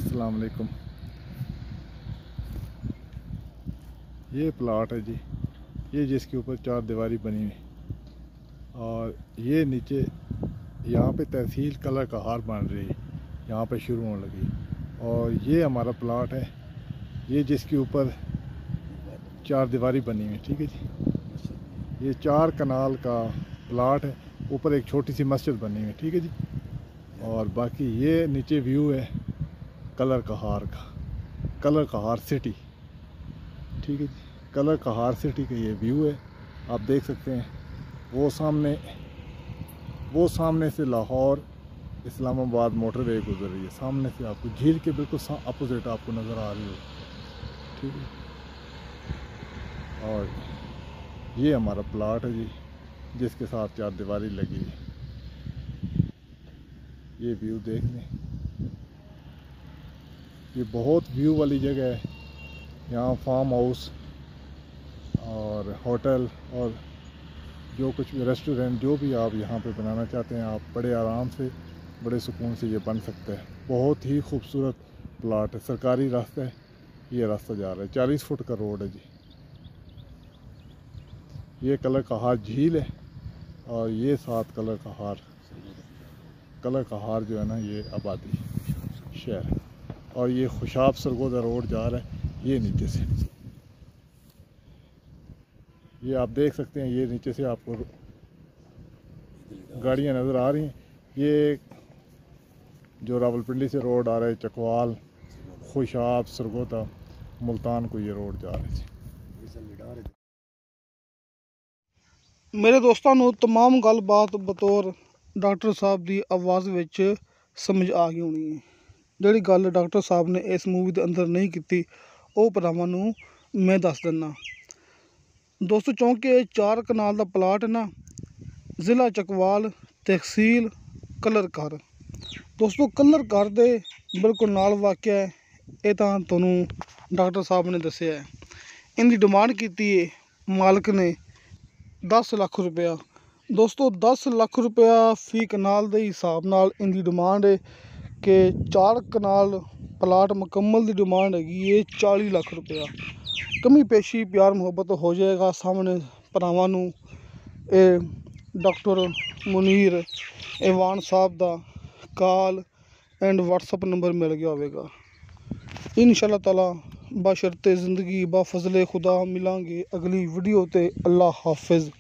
अस्सलाम वालेकुम। ये प्लाट है जी, ये जिसके ऊपर चार दीवारी बनी हुई और ये नीचे यहाँ पे तहसील कलर का हार बन रही है, यहाँ पे शुरू होने लगी। और ये हमारा प्लाट है, ये जिसके ऊपर चार दीवारी बनी हुई है। ठीक है जी, ये 4 कनाल का प्लाट है, ऊपर एक छोटी सी मस्जिद बनी हुई है। ठीक है जी, और बाकी ये नीचे व्यू है कलर कहार सिटी। ठीक है जी, कलर कहार सिटी का ये व्यू है, आप देख सकते हैं। वो सामने से लाहौर इस्लामाबाद मोटरवे गुजर रही है, सामने से आपको झील के बिल्कुल अपोजिट आपको नज़र आ रही है। ठीक है, और ये हमारा प्लाट है जी, जिसके साथ चार दीवारी लगी है। ये व्यू देख लें, ये बहुत व्यू वाली जगह है। यहाँ फार्म हाउस और होटल और जो कुछ भी रेस्टोरेंट जो भी आप यहाँ पे बनाना चाहते हैं, आप बड़े आराम से बड़े सुकून से ये बन सकता है। बहुत ही खूबसूरत प्लाट है, सरकारी रास्ता है, ये रास्ता जा रहा है, 40 फुट का रोड है जी। ये कलर कहार झील है और ये 7 कलर कहार जो है ना, ये आबादी शहर है। और ये खुशाब सरगोदा रोड जा रहा है, ये नीचे से, ये आप देख सकते हैं। ये नीचे से आपको गाड़ियाँ नज़र आ रही हैं। ये जो रावलपिंडी से रोड आ रहा है, चकवाल, खुशाब, सरगोदा, मुल्तान को ये रोड जा रहा है। मेरे दोस्तों ਨੂੰ तमाम गलबात बतौर डॉक्टर साहब की आवाज़ विच समझ आ गई होनी है। जिहड़ी गल डॉक्टर साहब ने इस मूवी के अंदर नहीं की, वो भरावां नूं मैं दस दिना दोस्तों। चूँकि 4 कनाल का प्लाट है ना, ज़िला चकवाल, तहसील कलरकार। दोस्तों कलरकार दे बिल्कुल नाल वाक़या है, ये तो तुहानूं डॉक्टर साहब ने दस्सिया है। इनकी डिमांड की है मालिक ने 10 लाख रुपया। दोस्तों 10 लाख रुपया फी कनाल के हिसाब नाल इनकी डिमांड है कि 4 कनाल प्लाट मुकम्मल की डिमांड हैगी 40 लाख रुपया। कमी पेशी प्यार मुहब्बत हो जाएगा सामने भरावां नूं। डॉक्टर मुनीर ऐवान साहब का कॉल एंड व्हाट्सअप नंबर मिल गया होगा। इंशाअल्लाह ताला बशर्ते ज़िंदगी बा फजले खुदा मिलांगे अगली वीडियो ते। अल्लाह हाफिज़।